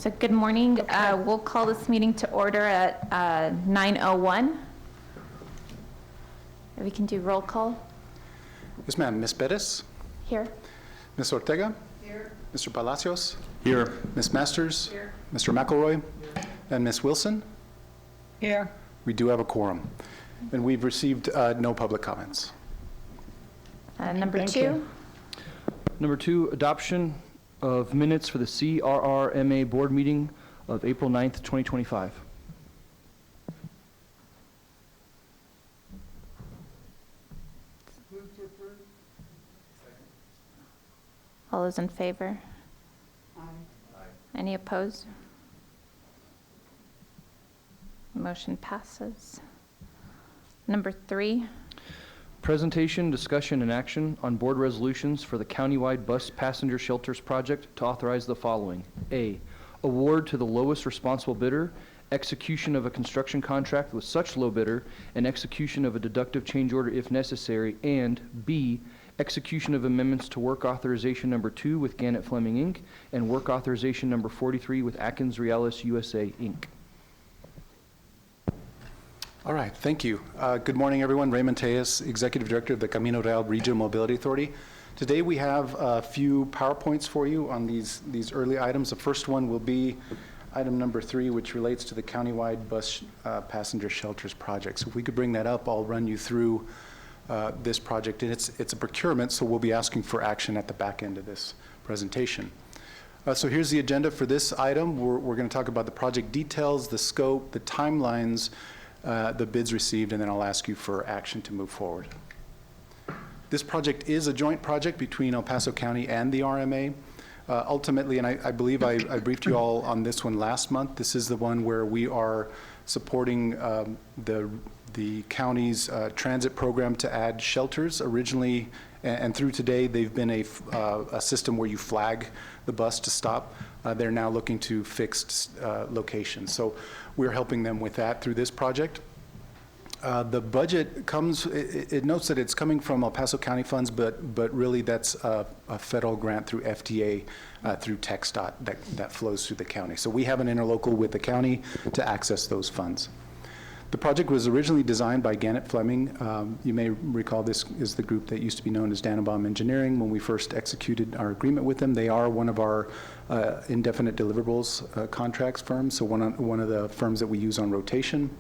So good morning. We'll call this meeting to order at 9:01. We can do roll call. Yes, ma'am. Ms. Bettis? Here. Ms. Ortega? Here. Mr. Palacios? Here. Ms. Masters? Here. Mr. McElroy? Here. And Ms. Wilson? Here. We do have a quorum. And we've received no public comments. Number Thank two. you. Number two, adoption of minutes for the CRRMA board meeting of April 9th, 2025. All those in favor? Aye. Any opposed? Motion passes. Number three. Presentation, discussion, and action on board resolutions for the countywide bus passenger shelters project to authorize the following. A, award to the lowest responsible bidder, execution of a construction contract with such low bidder, and execution of a deductive change order if necessary, and B, execution of amendments to work authorization number 2 with Gannett Fleming, Inc., and work authorization number 43 with Atkins Realis USA, Inc. All right, thank you. Good morning, everyone. Raymond Tejas, Executive Director of the Camino Real Regional Mobility Authority. Today we have a few PowerPoints for you on these early items. The first one will be item number 3, which relates to the countywide bus passenger shelters project. So if we could bring that up, I'll run you through this project. And it's a procurement, so we'll be asking for action at the back end of this presentation. So here's the agenda for this item. We're going to talk about the project details, the scope, the timelines, the bids received, and then I'll ask you for action to move forward. This project is a joint project between El Paso County and the RMA. Ultimately, and I believe I briefed you all on this one last month, this is the one where we are supporting the county's transit program to add shelters. Originally, and through today, they've been a system where you flag the bus to stop. They're now looking to fixed locations. So we're helping them with that through this project. The budget comes, it notes that it's coming from El Paso County funds, but really that's a federal grant through FDA, through TxDOT that flows through the county. So we have an interlocal with the county to access those funds. The project was originally designed by Gannett Fleming. You may recall this is the group that used to be known as Dannenbaum Engineering. When we first executed our agreement with them, they are one of our indefinite deliverables contracts firms, so one of the firms that we use on rotation.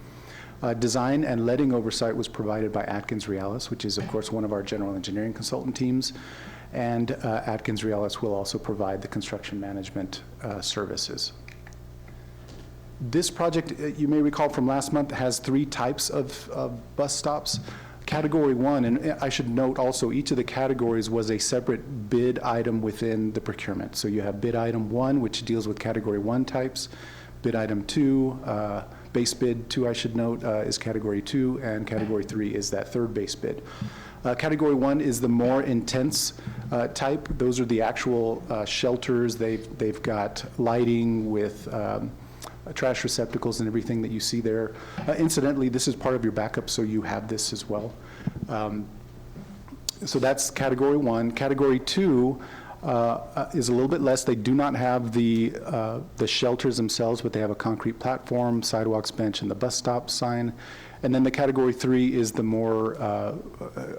Design and letting oversight was provided by Atkins Realis, which is, of course, one of our general engineering consultant teams. And Atkins Realis will also provide the construction management services. This project, you may recall from last month, has 3 types of bus stops. Category 1, and I should note also each of the categories was a separate bid item within the procurement. So you have bid item 1, which deals with category 1 types. Bid item 2, base bid 2, I should note, is category 2, and category 3 is that third base bid. Category 1 is the more intense type. Those are the actual shelters. They've got lighting with trash receptacles and everything that you see there. Incidentally, this is part of your backup, so you have this as well. So that's category 1. Category 2 is a little bit less. They do not have the shelters themselves, but they have a concrete platform, sidewalks, bench, and the bus stop sign. And then the category 3 is the more,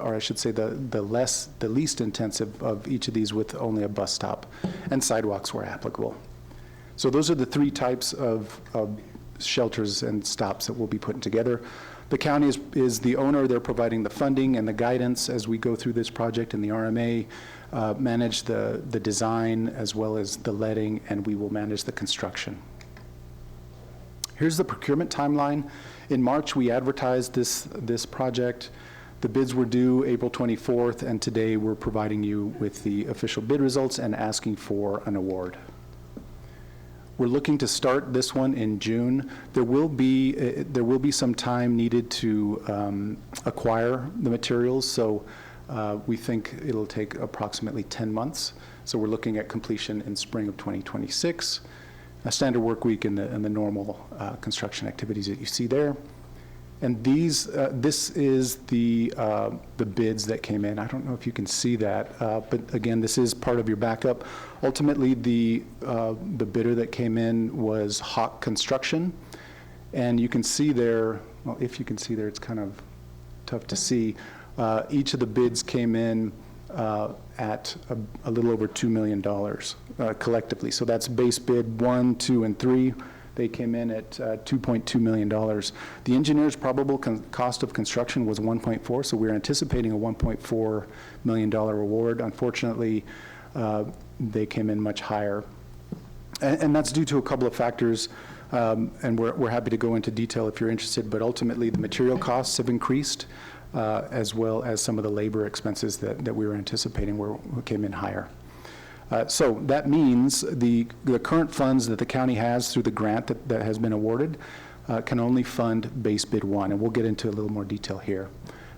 or I should say the least intensive of each of these, with only a bus stop and sidewalks where applicable. So those are the 3 types of shelters and stops that we'll be putting together. The county is the owner. They're providing the funding and the guidance as we go through this project, and the RMA manage the design as well as the letting, and we will manage the construction. Here's the procurement timeline. In March, we advertised this project. The bids were due April 24th, and today we're providing you with the official bid results and asking for an award. We're looking to start this one in June. There will be some time needed to acquire the materials, so we think it'll take approximately 10 months. So we're looking at completion in spring of 2026. A standard work week and the normal construction activities that you see there. And these, this is the bids that came in. I don't know if you can see that, but again, this is part of your backup. Ultimately, the bidder that came in was Hawk Construction. And you can see there, well, if you can see there, it's kind of tough to see. Each of the bids came in at a little over $2 million collectively. So that's base bid 1, 2, and 3. They came in at $2.2 million. The engineer's probable cost of construction was 1.4, so we're anticipating a $1.4 million award. Unfortunately, they came in much higher. And that's due to a couple of factors, and we're happy to go into detail if you're interested, but ultimately the material costs have increased, as well as some of the labor expenses that we were anticipating came in higher. So that means the current funds that the county has through the grant that has been awarded can only fund base bid 1, and we'll get into a little more detail here.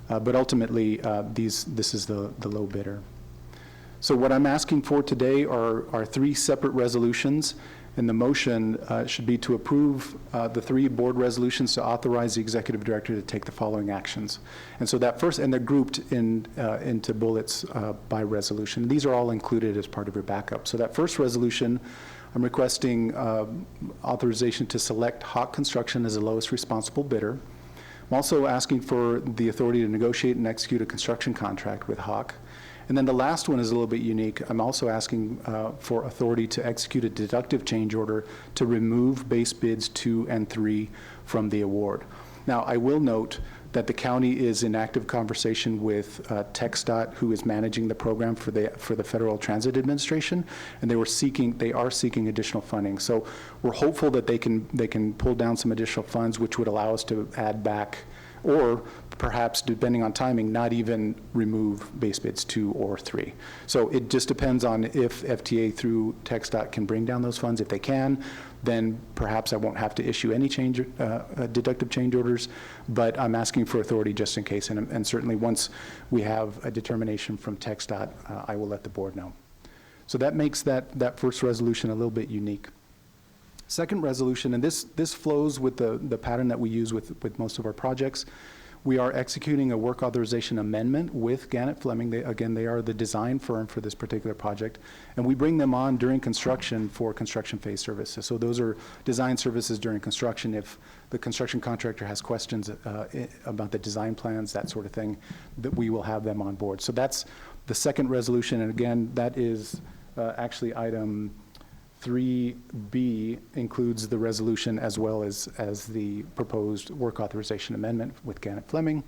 But ultimately, this is the low bidder. So what I'm asking for today are 3 separate resolutions, and the motion should be to approve the 3 board resolutions to authorize the executive director to take the following actions. And so that first, and they're grouped into bullets by resolution. These are all included as part of your backup. So that first resolution, I'm requesting authorization to select Hawk Construction as the lowest responsible bidder. I'm also asking for the authority to negotiate and execute a construction contract with Hawk. And then the last one is a little bit unique. I'm also asking for authority to execute a deductive change order to remove base bids 2 and 3 from the award. Now, I will note that the county is in active conversation with TxDOT, who is managing the program for the Federal Transit Administration, and they are seeking additional funding. So we're hopeful that they can pull down some additional funds, which would allow us to add back, or perhaps, depending on timing, not even remove base bids 2 or 3. So it just depends on if FTA through TxDOT can bring down those funds. If they can, then perhaps I won't have to issue any deductive change orders, but I'm asking for authority just in case, and certainly once we have a determination from TxDOT, I will let the board know. So that makes that first resolution a little bit unique. Second resolution, and this flows with the pattern that we use with most of our projects. We are executing a work authorization amendment with Gannett Fleming. They are the design firm for this particular project, and we bring them on during construction for construction phase services. So those are design services during construction. If the construction contractor has questions about the design plans, that sort of thing, that we will have them on board. So that's the second resolution, and again, that is actually item 3B includes the resolution as well as the proposed work authorization amendment with Gannett Fleming.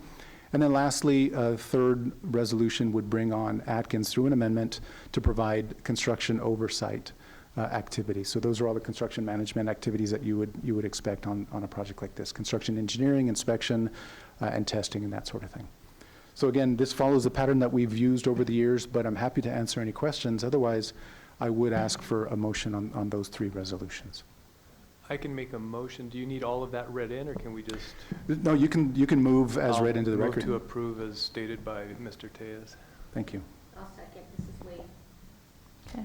And then lastly, a third resolution would bring on Atkins through an amendment to provide construction oversight activities. So those are all the construction management activities that you would expect on a project like this: construction engineering, inspection, and testing, and that sort of thing. So again, this follows a pattern that we've used over the years, but I'm happy to answer any questions. Otherwise, I would ask for a motion on those 3 resolutions. I can make a motion. Do you need all of that read in, or can we just? No, you can move as read into the record. Move to approve as stated by Mr. Tejas. Thank you. I'll second. This is Wade. Okay.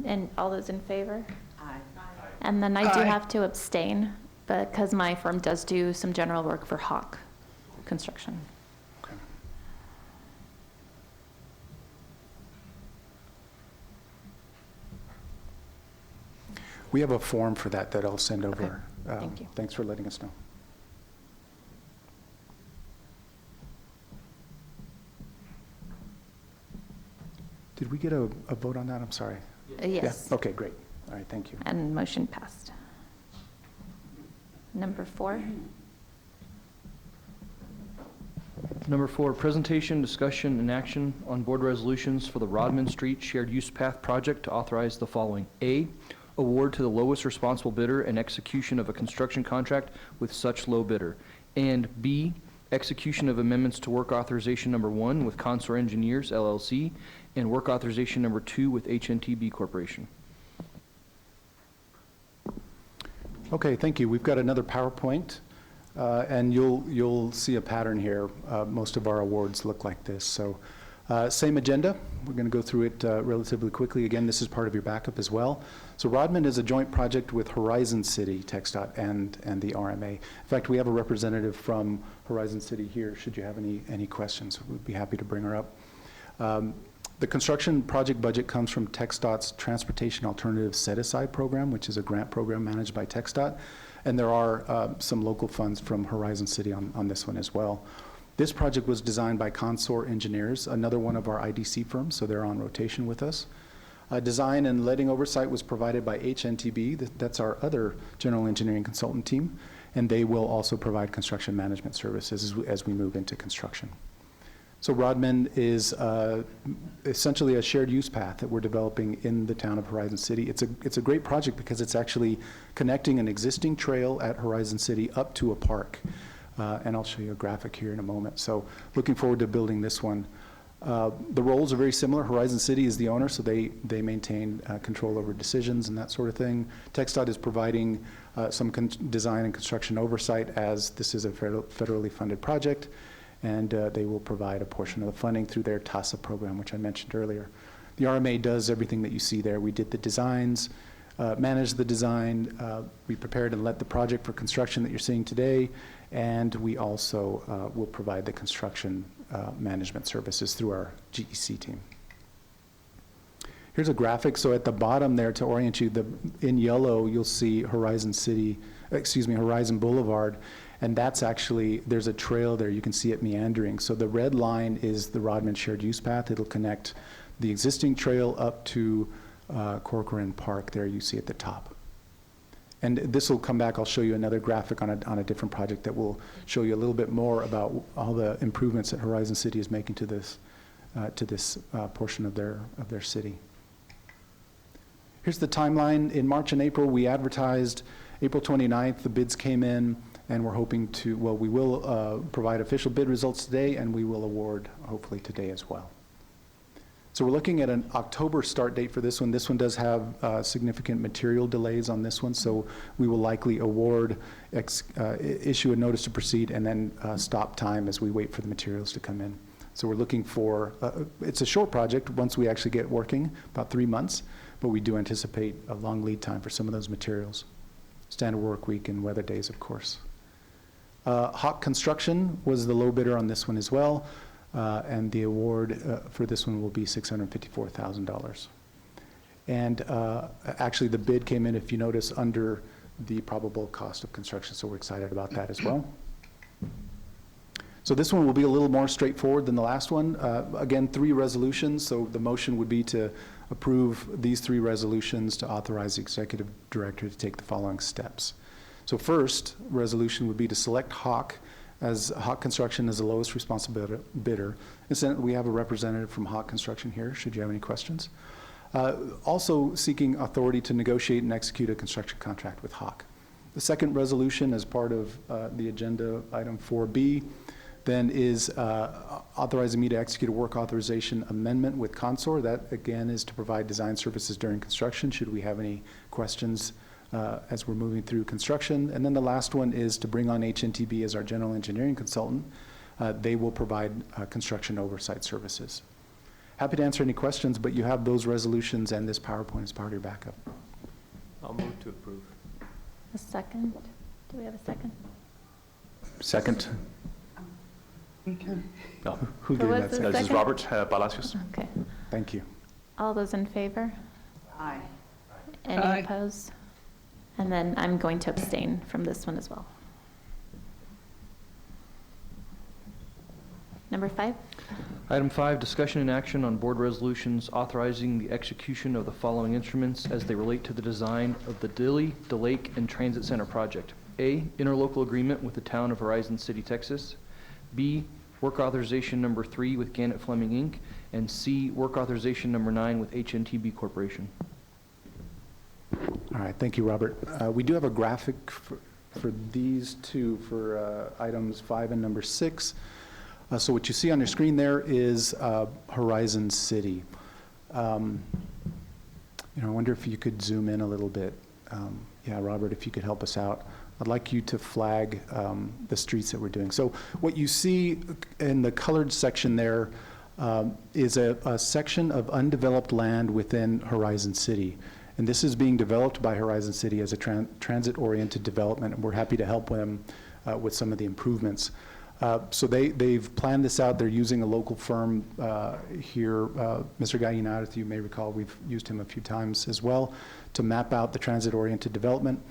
And all those in favor? Aye. And then I do Aye. have to abstain because my firm does do some general work for Hawk Construction. Okay. We have a form for that I'll send over. Thank you. Thanks for letting us know. Did we get a vote on that? I'm sorry. Yes. Yeah? Okay, great. All right, thank you. And motion passed. Number 4. Number 4, presentation, discussion, and action on board resolutions for the Rodman Street Shared Use Path project to authorize the following. A, award to the lowest responsible bidder and execution of a construction contract with such low bidder. And B, execution of amendments to work authorization number 1 with Consor Engineers, LLC, and work authorization number 2 with HNTB Corporation. Okay, thank you. We've got another PowerPoint, and you'll see a pattern here. Most of our awards look like this. So Same agenda. We're going to go through it relatively quickly. Again, this is part of your backup as well. So Rodman is a joint project with Horizon City, TxDOT, and the RMA. In fact, we have a representative from Horizon City here. Should you have any questions, we'd be happy to bring her up. The construction project budget comes from TxDOT's Transportation Alternative Set-Aside Program, which is a grant program managed by TxDOT. And there are some local funds from Horizon City on this one as well. This project was designed by Consor Engineers, another one of our IDC firms, so they're on rotation with us. Design and letting oversight was provided by HNTB. That's our other general engineering consultant team, and they will also provide construction management services as we move into construction. So Rodman is essentially a shared use path that we're developing in the town of Horizon City. It's a great project because it's actually connecting an existing trail at Horizon City up to a park. And I'll show you a graphic here in a moment. So looking forward to building this one. The roles are very similar. Horizon City is the owner, so they maintain control over decisions and that sort of thing. TxDOT is providing some design and construction oversight as this is a federally funded project, and they will provide a portion of the funding through their TASA program, which I mentioned earlier. The RMA does everything that you see there. We did the designs, managed the design, we prepared and led the project for construction that you're seeing today, and we also will provide the construction management services through our GEC team. Here's a graphic. So at the bottom there, to orient you, in yellow you'll see Horizon Boulevard, and that's actually, there's a trail there. You can see it meandering. So the red line is the Rodman Shared Use Path. It'll connect the existing trail up to Corcoran Park there you see at the top. And this will come back. I'll show you another graphic on a different project that will show you a little bit more about all the improvements that Horizon City is making to this portion of their city. Here's the timeline. In March and April, we advertised. April 29th, the bids came in, and we're hoping to, well, we will provide official bid results today, and we will award hopefully today as well. So we're looking at an October start date for this one. This one does have significant material delays on this one, so we will likely award, issue a notice to proceed, and then stop time as we wait for the materials to come in. So we're looking for, it's a short project once we actually get working, about 3 months, but we do anticipate a long lead time for some of those materials. Standard work week and weather days, of course. Hawk Construction was the low bidder on this one as well. And the award for this one will be $654,000. And actually the bid came in, if you notice, under the probable cost of construction, so we're excited about that as well. So this one will be a little more straightforward than the last one. Again, 3 resolutions, so the motion would be to approve these 3 resolutions to authorize the executive director to take the following steps. So first resolution would be to select Hawk Construction as the lowest responsible bidder. Incidentally, we have a representative from Hawk Construction here, should you have any questions. Also seeking authority to negotiate and execute a construction contract with Hawk. The second resolution as part of the agenda item 4B then is authorizing me to execute a work authorization amendment with Consor. That again is to provide design services during construction should we have any questions as we're moving through construction. And then the last one is to bring on HNTB as our general engineering consultant. They will provide construction oversight services. Happy to answer any questions, but you have those resolutions and this PowerPoint as part of your backup. I'll move to approve. A second? Do we have a second? Second. No, Who Who gave was that the second? this is second? Robert Palacios. Okay. Thank you. All those in favor? Aye. Any Aye. opposed? And then I'm going to abstain from this one as well. Number 5? Item 5, discussion and action on board resolutions authorizing the execution of the following instruments as they relate to the design of the Dilley, DeLake, and Transit Center project. A, interlocal agreement with the town of Horizon City, Texas. B, work authorization number 3 with Gannett Fleming, Inc. And C, work authorization number 9 with HNTB Corporation. All right, thank you, Robert. We do have a graphic for these two, for items 5 and number 6. So what you see on your screen there is Horizon City. I wonder if you could zoom in a little bit. Yeah, Robert, if you could help us out. I'd like you to flag the streets that we're doing. So what you see in the colored section there is a section of undeveloped land within Horizon City. And this is being developed by Horizon City as a transit-oriented development, and we're happy to help them with some of the improvements. So they've planned this out. They're using a local firm here, Mr. Gallinard, you may recall, we've used him a few times as well, to map out the transit-oriented development.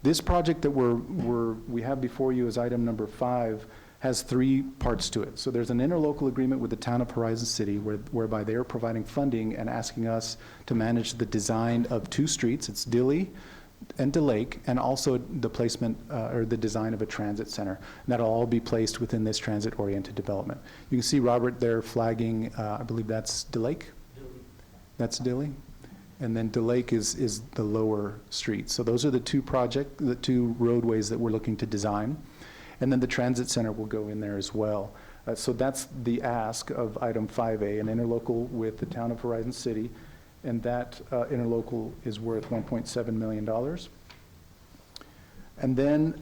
This project that we have before you as item number 5 has 3 parts to it. So there's an interlocal agreement with the town of Horizon City whereby they're providing funding and asking us to manage the design of 2 streets. It's Dilly and DeLake, and also the placement or the design of a transit center. And that'll all be placed within this transit-oriented development. You can see Robert there flagging, I believe that's DeLake? That's Dilly. And then DeLake is the lower street. So those are the 2 roadways that we're looking to design. And then the transit center will go in there as well. So that's the ask of item 5A, an interlocal with the town of Horizon City. And that interlocal is worth $1.7 million. And then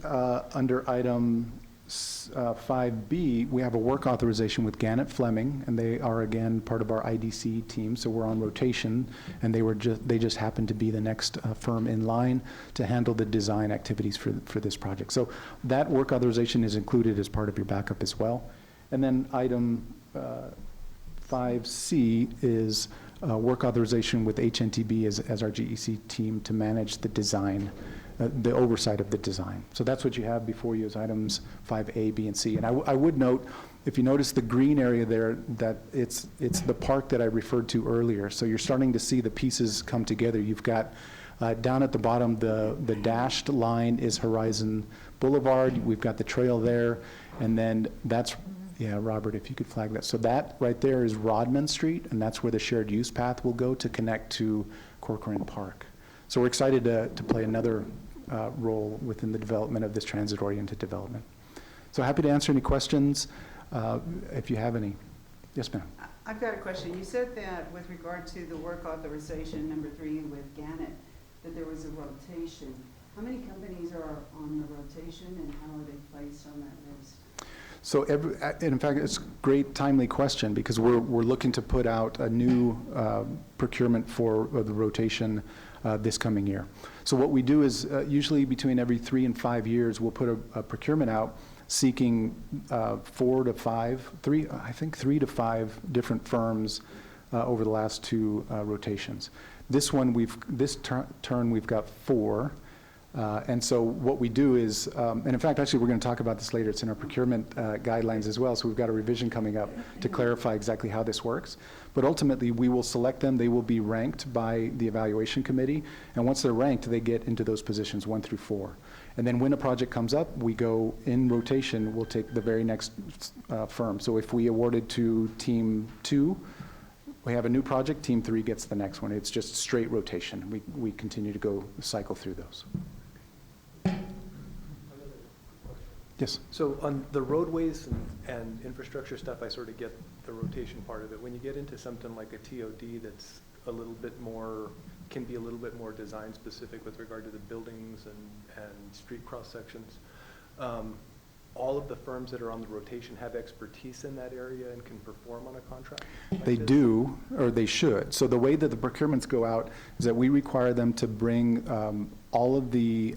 under item 5B, we have a work authorization with Gannett Fleming, and they are again part of our IDC team, so we're on rotation, and they just happen to be the next firm in line to handle the design activities for this project. So that work authorization is included as part of your backup as well. And then item 5C is work authorization with HNTB as our GEC team to manage the design, the oversight of the design. So that's what you have before you as items 5A, B, and C. And I would note, if you notice the green area there, that it's the park that I referred to earlier. So you're starting to see the pieces come together. You've got down at the bottom, the dashed line is Horizon Boulevard. We've got the trail there, and then that's, yeah, Robert, if you could flag that. So that right there is Rodman Street, and that's where the shared use path will go to connect to Corcoran Park. So we're excited to play another role within the development of this transit-oriented development. So happy to answer any questions if you have any. Yes, ma'am. I've got a question. You said that with regard to the work authorization number 3 with Gannett, that there was a rotation. How many companies are on the rotation, and how are they placed on that list? So in fact, it's a great timely question, because we're looking to put out a new procurement for the rotation this coming year. So what we do is usually between every 3 and 5 years, we'll put a procurement out seeking 3 to 5 different firms over the last 2 rotations. This one, this turn we've got 4. And so what we do is, and in fact, actually, we're going to talk about this later. It's in our procurement guidelines as well. So we've got a revision coming up to clarify exactly how this works. But ultimately, we will select them. They will be ranked by the evaluation committee. And once they're ranked, they get into those positions 1 through 4. And then when a project comes up, we go in rotation. We'll take the very next firm. So if we awarded to team 2, we have a new project, team 3 gets the next one. It's just straight rotation. We continue to go cycle through those. Yes. So on the roadways and infrastructure stuff, I sort of get the rotation part of it. When you get into something like a TOD that's a little bit more, can be a little bit more design specific with regard to the buildings and street cross sections, all of the firms that are on the rotation have expertise in that area and can perform on a contract? Like They this? do, or they should. So the way that the procurements go out is that we require them to bring all of the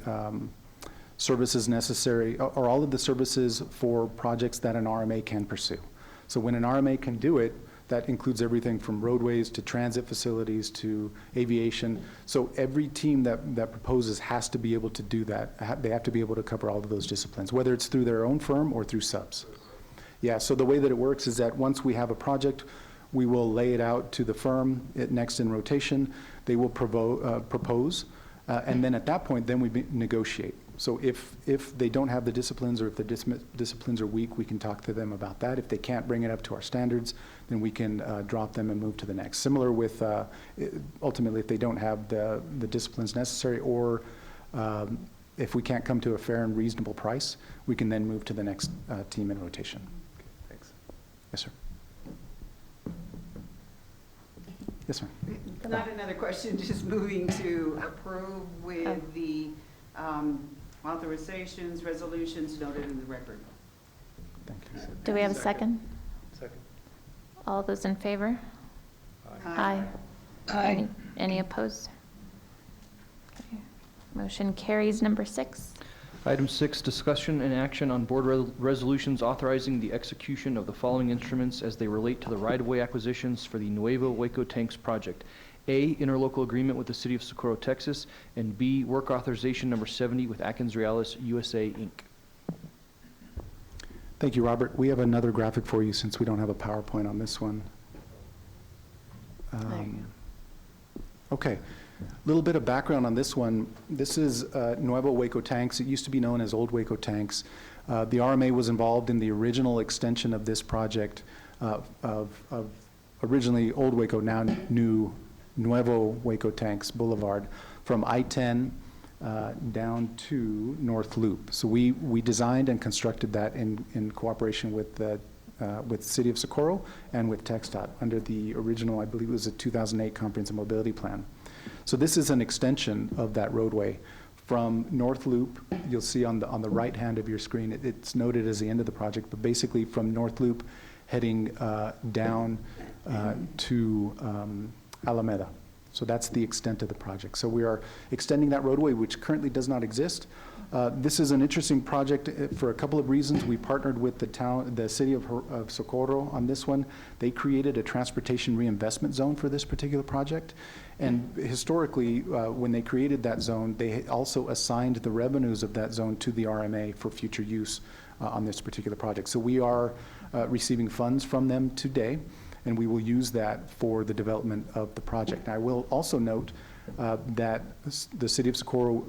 services necessary, or all of the services for projects that an RMA can pursue. So when an RMA can do it, that includes everything from roadways to transit facilities to aviation. So every team that proposes has to be able to do that. They have to be able to cover all of those disciplines, whether it's through their own firm or through subs. Yeah, so the way that it works is that once we have a project, we will lay it out to the firm, next in rotation. They will propose, and then at that point, then we negotiate. So if they don't have the disciplines, or if the disciplines are weak, we can talk to them about that. If they can't bring it up to our standards, then we can drop them and move to the next. Similar with, ultimately, if they don't have the disciplines necessary, or if we can't come to a fair and reasonable price, we can then move to the next team in rotation. Okay, thanks. Yes, sir. Yes, sir. Not another question, just moving to approve with the authorizations, resolutions noted in the record. Thank you. Do we have a second? Second. All those in favor? Aye. Any opposed? Okay. Motion carries. Number 6. Item 6, discussion and action on board resolutions authorizing the execution of the following instruments as they relate to the right-of-way acquisitions for the Nuevo Waco Tanks project. A, interlocal agreement with the City of Socorro, Texas, and B, work authorization number 70 with Atkins Realis USA, Inc. Thank you, Robert. We have another graphic for you since we don't have a PowerPoint on this one. Okay, a little bit of background on this one. This is Nuevo Waco Tanks. It used to be known as Old Waco Tanks. The RMA was involved in the original extension of this project of originally Old Waco, now new Nuevo Waco Tanks Boulevard, from I-10 down to North Loop. So we designed and constructed that in cooperation with the City of Socorro and with TxDOT under the original, I believe it was a 2008 Comprehensive Mobility Plan. So this is an extension of that roadway from North Loop. You'll see on the right hand of your screen, it's noted as the end of the project, but basically from North Loop heading down to Alameda. So that's the extent of the project. So we are extending that roadway, which currently does not exist. This is an interesting project for a couple of reasons. We partnered with the City of Socorro on this one. They created a transportation reinvestment zone for this particular project. And historically, when they created that zone, they also assigned the revenues of that zone to the RMA for future use on this particular project. So we are receiving funds from them today, and we will use that for the development of the project. Now, I will also note that the City of Socorro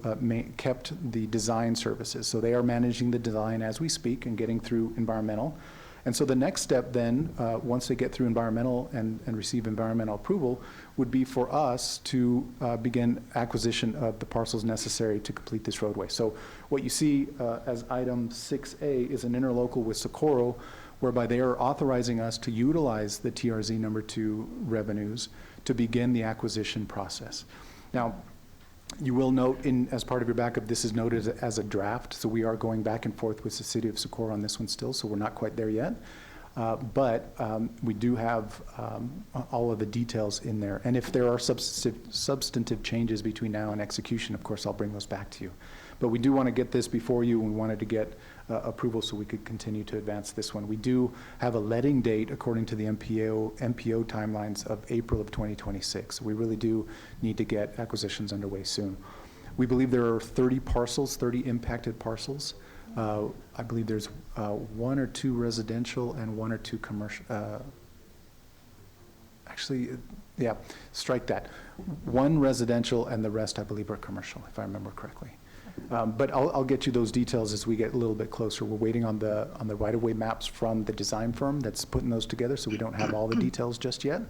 kept the design services. So they are managing the design as we speak and getting through environmental. And so the next step then, once they get through environmental and receive environmental approval, would be for us to begin acquisition of the parcels necessary to complete this roadway. So what you see as item 6A is an interlocal with Socorro, whereby they are authorizing us to utilize the TRZ number 2 revenues to begin the acquisition process. Now, you will note as part of your backup, this is noted as a draft, so we are going back and forth with the City of Socorro on this one still, so we're not quite there yet. But we do have all of the details in there. And if there are substantive changes between now and execution, of course, I'll bring those back to you. But we do want to get this before you, and we wanted to get approval so we could continue to advance this one. We do have a letting date according to the MPO timelines of April of 2026. We really do need to get acquisitions underway soon. We believe there are 30 parcels, 30 impacted parcels. I believe there's 1 or 2 residential and 1 or 2 commercial. Actually, yeah, strike that. 1 residential and the rest, I believe, are commercial, if I remember correctly. But I'll get you those details as we get a little bit closer. We're waiting on the right-of-way maps from the design firm that's putting those together, so we don't have all the details just yet.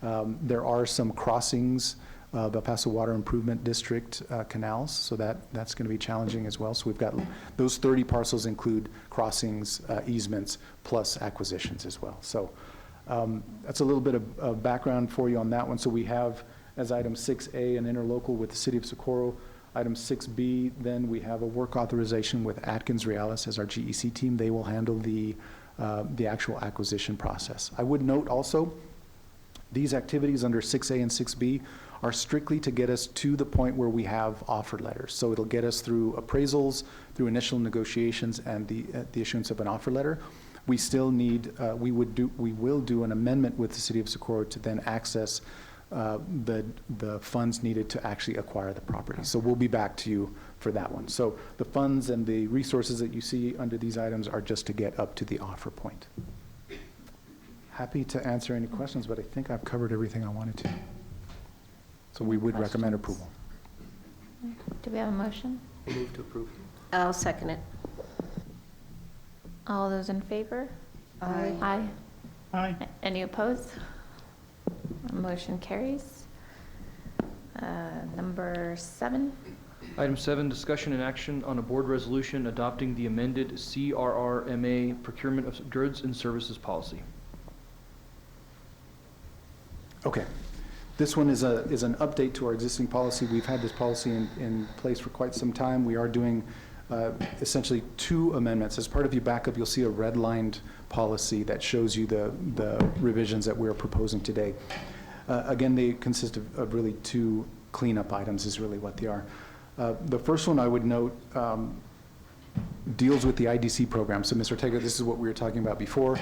There are some crossings, the El Paso Water Improvement District canals, so that's going to be challenging as well. So we've got those 30 parcels include crossings, easements, plus acquisitions as well. So that's a little bit of background for you on that one. So we have, as item 6A, an interlocal with the City of Socorro. Item 6B, then we have a work authorization with Atkins Realis as our GEC team. They will handle the actual acquisition process. I would note also, these activities under 6A and 6B are strictly to get us to the point where we have offer letters. So it'll get us through appraisals, through initial negotiations, and the issuance of an offer letter. We still need, we will do an amendment with the City of Socorro to then access the funds needed to actually acquire the property. So we'll be back to you for that one. So the funds and the resources that you see under these items are just to get up to the offer point. Happy to answer any questions, but I think I've covered everything I wanted to. So we would recommend approval. Do we have a motion? We'll move to approve. I'll second it. All those in favor? Aye. Aye. Aye. Any opposed? Motion carries. Number 7. Item 7, discussion and action on a board resolution adopting the amended CRRMA procurement of goods and services policy. Okay. This one is an update to our existing policy. We've had this policy in place for quite some time. We are doing essentially 2 amendments. As part of your backup, you'll see a redlined policy that shows you the revisions that we're proposing today. Again, they consist of really 2 cleanup items is really what they are. The first one I would note deals with the IDC program. So, Mr. Ortega, this is what we were talking about before.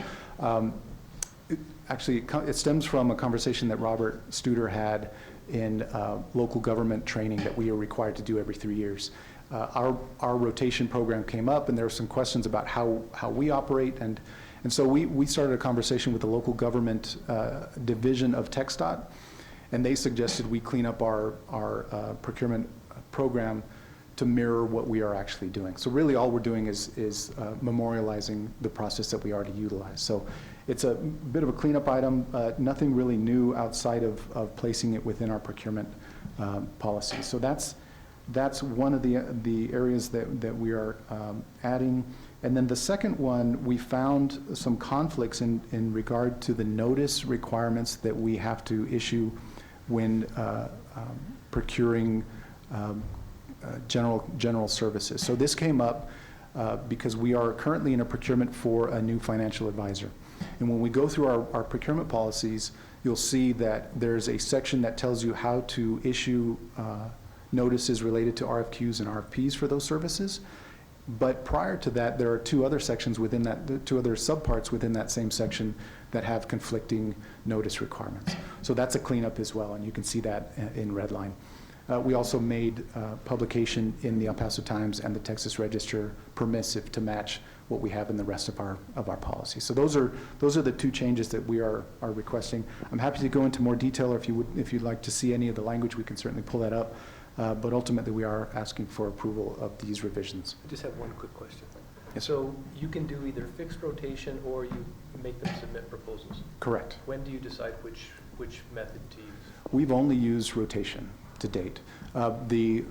It stems from a conversation that Robert Studer had in local government training that we are required to do every 3 years. Our rotation program came up, and there were some questions about how we operate, and so we started a conversation with the local government division of TxDOT, and they suggested we clean up our procurement program to mirror what we are actually doing. So really all we're doing is memorializing the process that we already utilize. So it's a bit of a cleanup item, nothing really new outside of placing it within our procurement policy. So that's one of the areas that we are adding. And then the second one, we found some conflicts in regard to the notice requirements that we have to issue when procuring general services. So this came up because we are currently in a procurement for a new financial advisor. And when we go through our procurement policies, you'll see that there's a section that tells you how to issue notices related to RFQs and RFPs for those services. But prior to that, there are 2 other sections within that, 2 other subparts within that same section that have conflicting notice requirements. So that's a cleanup as well, and you can see that in red line. We also made publication in the El Paso Times and the Texas Register permissive to match what we have in the rest of our policy. So those are the 2 changes that we are requesting. I'm happy to go into more detail, or if you'd like to see any of the language, we can certainly pull that up. But ultimately, we are asking for approval of these revisions. I just have one quick question. Yes. So you can do either fixed rotation or you make them submit proposals. Correct. When do you decide which method to use? We've only used rotation to date. The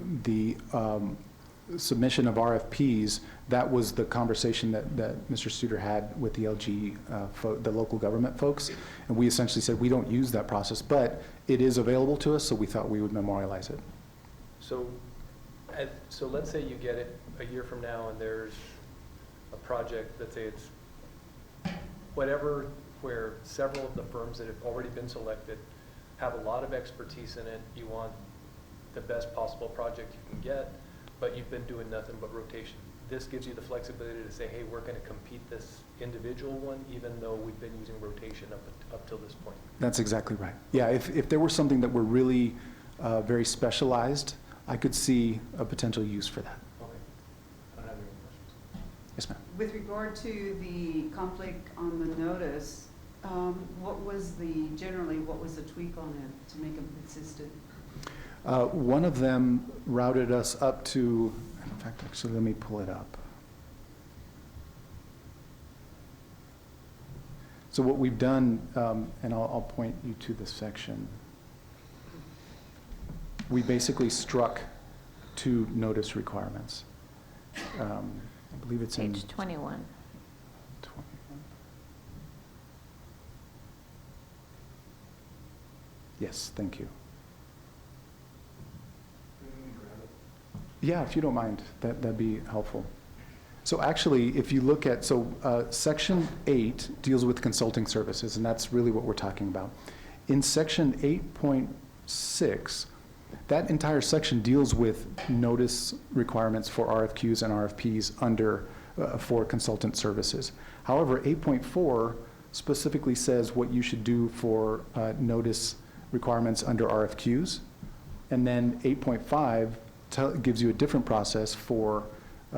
submission of RFPs, that was the conversation that Mr. Studer had with the LG, the local government folks, and we essentially said we don't use that process, but it is available to us, so we thought we would memorialize it. So let's say you get it a year from now and there's a project, let's say it's whatever, where several of the firms that have already been selected have a lot of expertise in it. You want the best possible project you can get, but you've been doing nothing but rotation. This gives you the flexibility to say, hey, we're going to compete this individual one, even though we've been using rotation up till this point. That's exactly right. Yeah, if there were something that were really very specialized, I could see a potential use for that. Okay. I don't have any questions. Yes, ma'am. With regard to the conflict on the notice, what was the tweak on it to make them consistent? One of them routed us up to, in fact, actually, let me pull it up. So what we've done, and I'll point you to the section. We basically struck 2 notice requirements. I believe it's in Page 21. 21. Yes, thank you. Yeah, if you don't mind, that'd be helpful. So actually, if you look at, Section 8 deals with consulting services, and that's really what we're talking about. In Section 8.6, that entire section deals with notice requirements for RFQs and RFPs for consultant services. However, 8.4 specifically says what you should do for notice requirements under RFQs, and then 8.5 gives you a different process for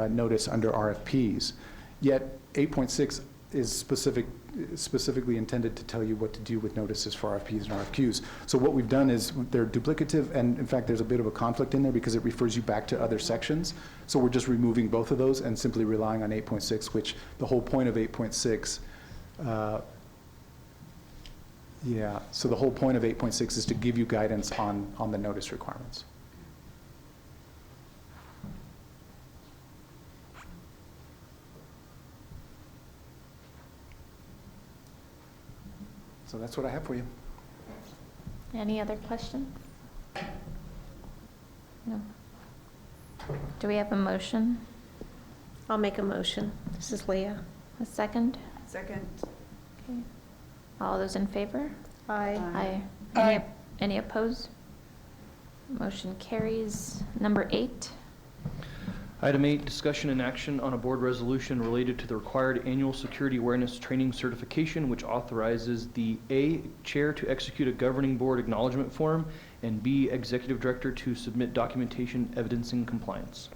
notice under RFPs. Yet 8.6 is specifically intended to tell you what to do with notices for RFPs and RFQs. So what we've done is they're duplicative, and in fact there's a bit of a conflict in there because it refers you back to other sections. So we're just removing both of those and simply relying on 8.6, which the whole point of 8.6, so the whole point of 8.6 is to give you guidance on the notice requirements. So that's what I have for you. Any other questions? No. Do we have a motion? I'll make a motion. This is Leah. A second? Second. Okay. All those in favor? Aye. Aye. Any opposed? Motion carries. Number 8. Item 8, discussion and action on a board resolution related to the required annual security awareness training certification, which authorizes the A, chair to execute a governing board acknowledgement form, and B, executive director to submit documentation evidencing compliance.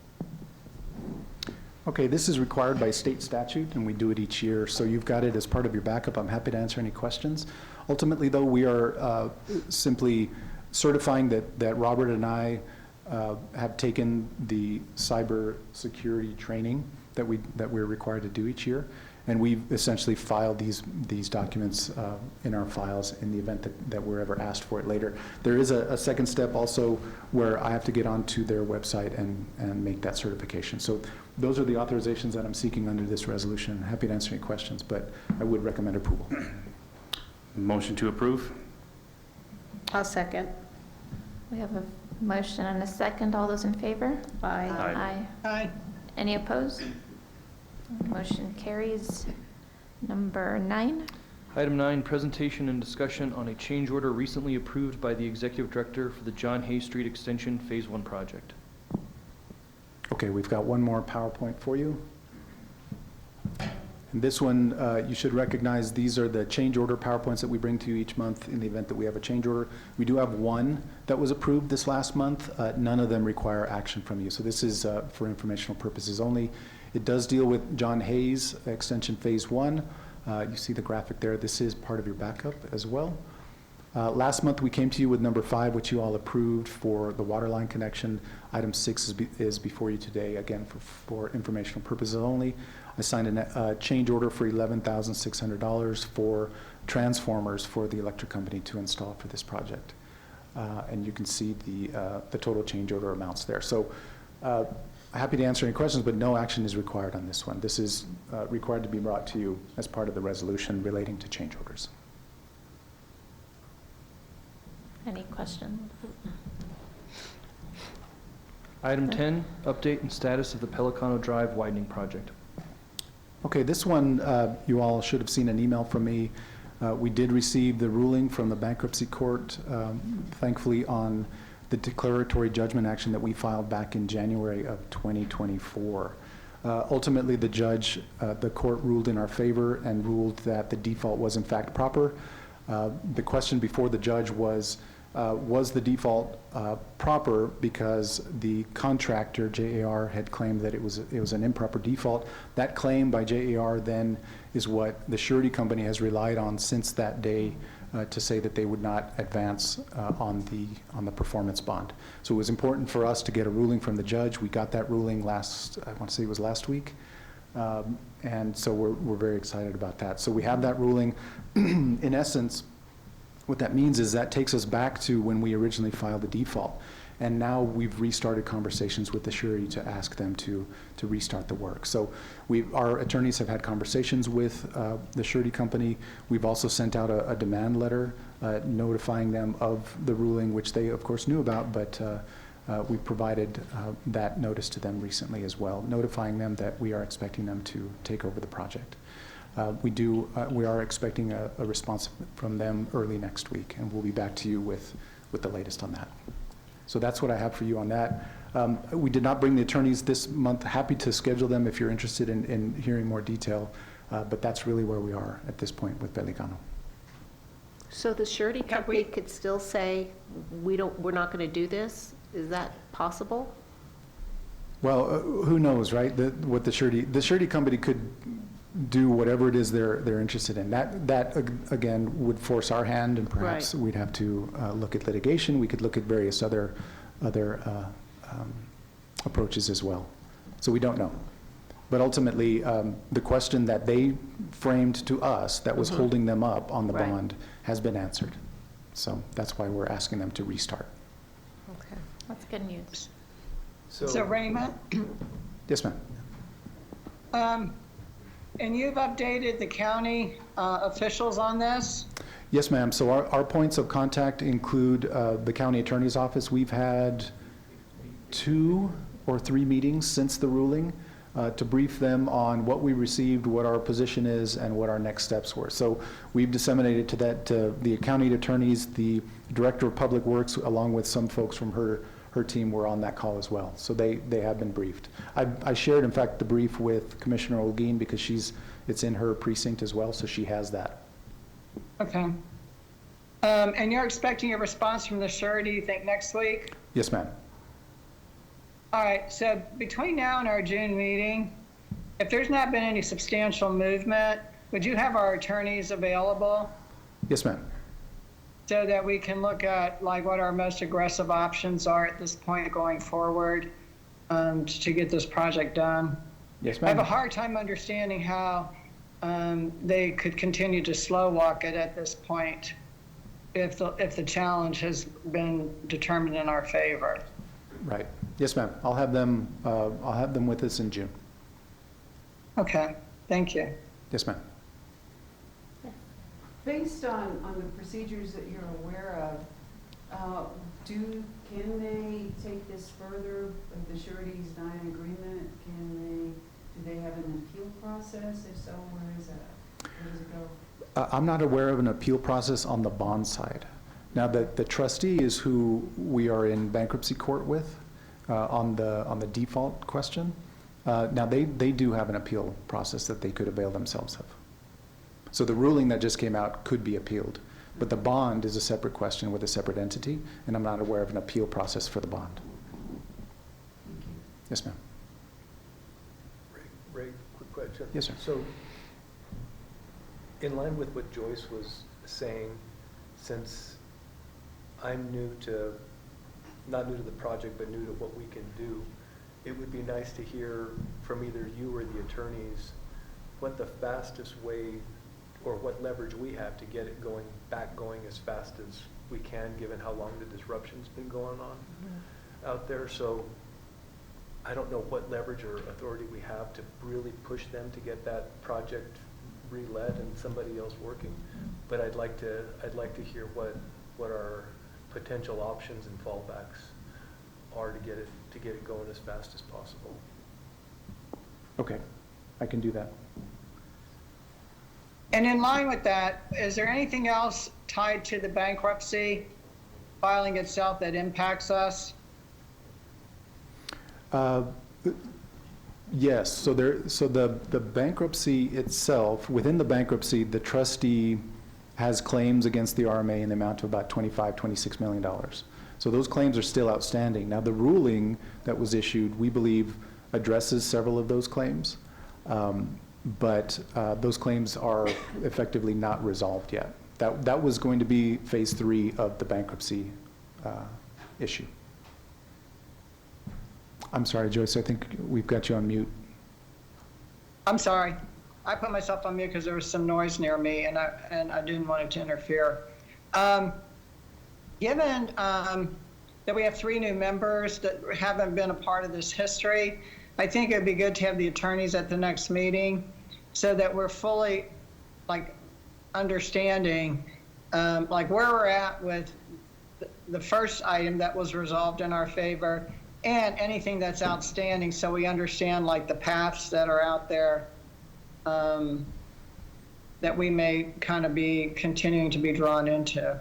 Okay, this is required by state statute, and we do it each year, so you've got it as part of your backup. I'm happy to answer any questions. Ultimately, though, we are simply certifying that Robert and I have taken the cyber security training that we're required to do each year, and we've essentially filed these documents in our files in the event that we're ever asked for it later. There is a second step also where I have to get onto their website and make that certification. So those are the authorizations that I'm seeking under this resolution. Happy to answer any questions, but I would recommend approval. Motion to approve? I'll second. We have a motion and a second. All those in favor? Aye. Aye. Aye. Any opposed? Motion carries. Number 9. Item 9, presentation and discussion on a change order recently approved by the executive director for the John Hay Street Extension Phase 1 project. Okay, we've got one more PowerPoint for you. And this one, you should recognize, these are the change order PowerPoints that we bring to you each month in the event that we have a change order. We do have one that was approved this last month. None of them require action from you. So this is for informational purposes only. It does deal with John Hayes Extension Phase 1. You see the graphic there. This is part of your backup as well. Last month, we came to you with number 5, which you all approved for the water line connection. Item 6 is before you today, again, for informational purposes only. I signed a change order for $11,600 for transformers for the electric company to install for this project. And you can see the total change order amounts there. So happy to answer any questions, but no action is required on this one. This is required to be brought to you as part of the resolution relating to change orders. Any questions? Item 10, update and status of the Pelicano Drive widening project. Okay, this one, you all should have seen an email from me. We did receive the ruling from the bankruptcy court, thankfully, on the declaratory judgment action that we filed back in January of 2024. Ultimately, the court ruled in our favor and ruled that the default was in fact proper. The question before the judge was the default proper because the contractor, JAR, had claimed that it was an improper default. That claim by JAR then is what the surety company has relied on since that day to say that they would not advance on the performance bond. So it was important for us to get a ruling from the judge. We got that ruling I want to say it was last week. And so we're very excited about that. So we have that ruling. In essence, what that means is that takes us back to when we originally filed the default. And now we've restarted conversations with the surety to ask them to restart the work. So our attorneys have had conversations with the surety company. We've also sent out a demand letter notifying them of the ruling, which they of course knew about, but we provided that notice to them recently as well, notifying them that we are expecting them to take over the project. We are expecting a response from them early next week, and we'll be back to you with the latest on that. So that's what I have for you on that. We did not bring the attorneys this month. Happy to schedule them if you're interested in hearing more detail, but that's really where we are at this point with Pelicano. So the surety company could still say, we're not going to do this? Is that possible? Well, who knows, right? What the surety company could do whatever it is they're interested in. That again would force our hand, and perhaps Right. we'd have to look at litigation. We could look at various other approaches as well. So we don't know. But ultimately, the question that they framed to us that was holding them up on the Right. bond has been answered. So that's why we're asking them to restart. Okay. That's good news. So Raymond, Yes, ma'am. and you've updated the county officials on this? Yes, ma'am. So our points of contact include the county attorney's office. We've had 2 or 3 meetings since the ruling. to brief them on what we received, what our position is, and what our next steps were. So we've disseminated to the county attorneys, the Director of Public Works, along with some folks from her team were on that call as well. So they have been briefed. I shared, in fact, the brief with Commissioner Olguin because it's in her precinct as well, so she has that. Okay. And you're expecting a response from the surety, you think, next week? Yes, ma'am. All right, so between now and our June meeting, if there's not been any substantial movement, would you have our attorneys available Yes, ma'am. so that we can look at like what our most aggressive options are at this point going forward to get this project done? Yes, I have a ma'am. hard time understanding how they could continue to slow walk it at this point if the challenge has been determined in our favor. Right. Yes, ma'am. I'll have them with us in June. Okay, thank you. Yes, ma'am. Based on the procedures that you're aware of, can they take this further? If the surety's not in agreement, do they have an appeal process? If so, where is that? Where does it go? I'm not aware of an appeal process on the bond side. Now, the trustee is who we are in bankruptcy court with on the default question. Now, they do have an appeal process that they could avail themselves of. So the ruling that just came out could be appealed, but the bond is a separate question with a separate entity, and I'm not aware of an appeal process for the bond. Thank you. Yes, ma'am. Ray, quick question. Yes, sir. So, in line with what Joyce was saying, since I'm not new to the project, but new to what we can do, it would be nice to hear from either you or the attorneys what the fastest way or what leverage we have to get it going as fast as we can, given how long the disruption's been going on out there. So I don't know what leverage or authority we have to really push them to get that project re-let and somebody else working. But I'd like to hear what our potential options and fallbacks are to get it going as fast as possible. Okay, I can do that. And in line with that, is there anything else tied to the bankruptcy filing itself that impacts us? Yes, so the bankruptcy itself, within the bankruptcy, the trustee has claims against the RMA in the amount of about $26 million. So those claims are still outstanding. Now, the ruling that was issued, we believe, addresses several of those claims, but those claims are effectively not resolved yet. That was going to be phase 3 of the bankruptcy issue. I'm sorry, Joyce, I think we've got you on mute. I'm sorry. I put myself on mute because there was some noise near me and I didn't want it to interfere. Given that we have 3 new members that haven't been a part of this history, I think it'd be good to have the attorneys at the next meeting so that we're fully understanding where we're at with the first item that was resolved in our favor and anything that's outstanding, so we understand the paths that are out there that we may kind of be continuing to be drawn into.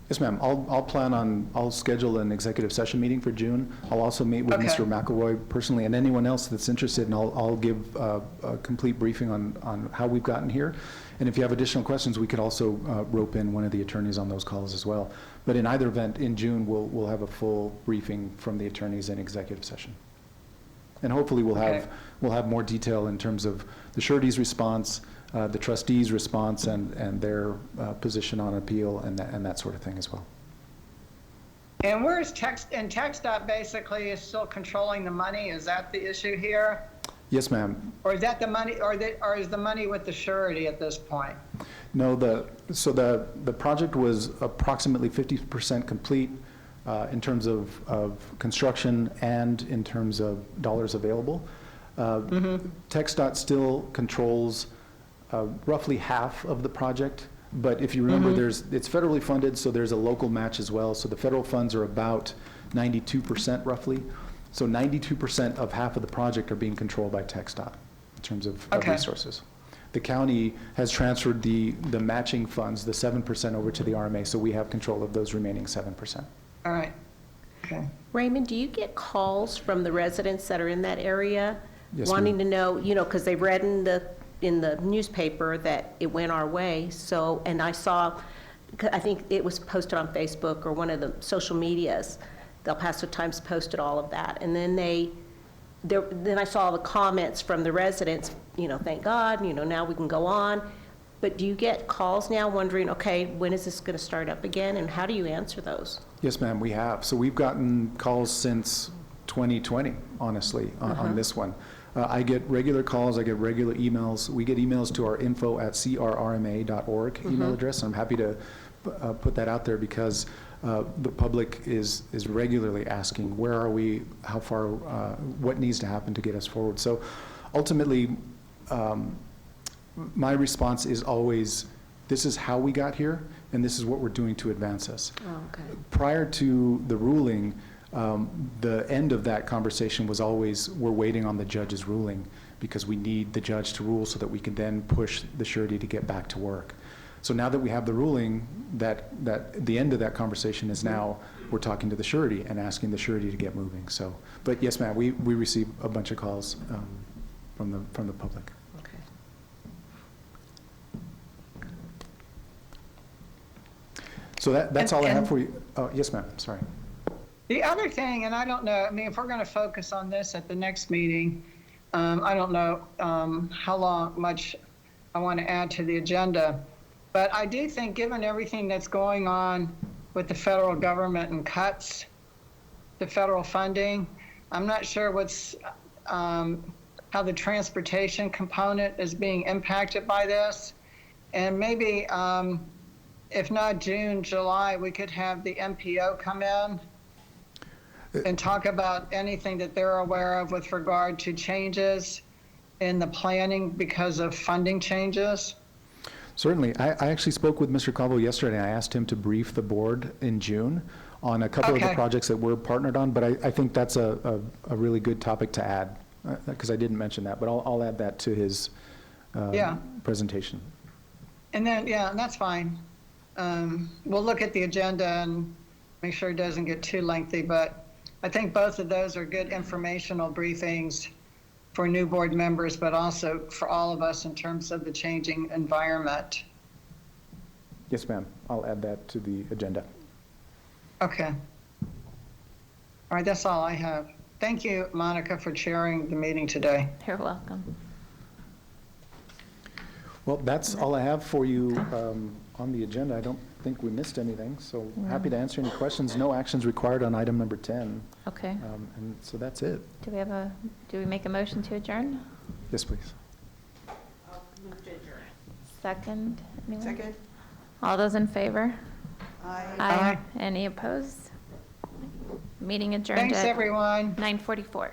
Yes, ma'am. I'll schedule an executive session meeting for June. I'll also meet with Okay. Mr. McElroy personally and anyone else that's interested, and I'll give a complete briefing on how we've gotten here. And if you have additional questions, we could also rope in one of the attorneys on those calls as well. But in either event, in June, we'll have a full briefing from the attorneys in executive session. And hopefully we'll have more detail in terms of the surety's response, the trustees' response, and their position on appeal and that sort of thing as well. And where is TxDOT basically is still controlling the money? Is that the issue here? Yes, ma'am. Or is that the money, or is the money with the surety at this point? No, the project was approximately 50% complete in terms of construction and in terms of dollars available. TxDOT still controls roughly half of the project, but if you remember, it's federally funded, so there's a local match as well. So the federal funds are about 92% roughly, So 92% of half of the project are being controlled by TxDOT in terms of Okay. resources. The county has transferred the matching funds, the 7% over to the RMA, so we have control of those remaining 7%. All right. Okay. Raymond, do you get calls from the residents that are in that area? Yes, Wanting ma'am. to know, because they read in the newspaper that it went our way, so, and I saw, I think it was posted on Facebook or one of the social medias, the El Paso Times posted all of that, and then then I saw the comments from the residents, thank God, now we can go on. But do you get calls now wondering, okay, when is this going to start up again, and how do you answer those? Yes, ma'am, we have. So we've gotten calls since 2020, honestly, on this one. I get regular calls, I get regular emails. We get emails to our info@crrma.org email address. I'm happy to put that out there because the public is regularly asking, where are we, how far, what needs to happen to get us forward. So ultimately, my response is always, this is how we got here, and this is what we're doing to advance us. Oh, okay. Prior to the ruling, the end of that conversation was always, we're waiting on the judge's ruling because we need the judge to rule so that we can then push the surety to get back to work. So now that we have the ruling, that the end of that conversation is now we're talking to the surety and asking the surety to get moving. So, but yes, ma'am, we receive a bunch of calls from the public. Okay. So that's all I have And- for you. Oh, yes, ma'am, sorry. The other thing, and I don't know, I mean, if we're going to focus on this at the next meeting, I don't know how much I want to add to the agenda, but I do think given everything that's going on with the federal government and cuts to federal funding, I'm not sure how the transportation component is being impacted by this. And maybe, if not June, July, we could have the MPO come in and talk about anything that they're aware of with regard to changes in the planning because of funding changes. Certainly. I actually spoke with Mr. Calvo yesterday. I asked him to brief the board in June on a couple of the Okay. projects that we're partnered on, but I think that's a really good topic to add, because I didn't mention that, but I'll add that to his Yeah. presentation. And then, yeah, that's fine. We'll look at the agenda and make sure it doesn't get too lengthy, but I think both of those are good informational briefings for new board members, but also for all of us in terms of the changing environment. Yes, ma'am. I'll add that to the agenda. Okay. All right, that's all I have. Thank you, Monica, for chairing the meeting today. You're welcome. Well, that's all I have for you on the agenda. I don't think we missed anything, so happy to answer any questions. No actions required on item number 10. Okay. And so that's it. Do we make a motion to adjourn? Yes, please. Second? Anyone? Second. All those in favor? Aye. Any opposed? Meeting adjourned Thanks, at everyone. 9:44.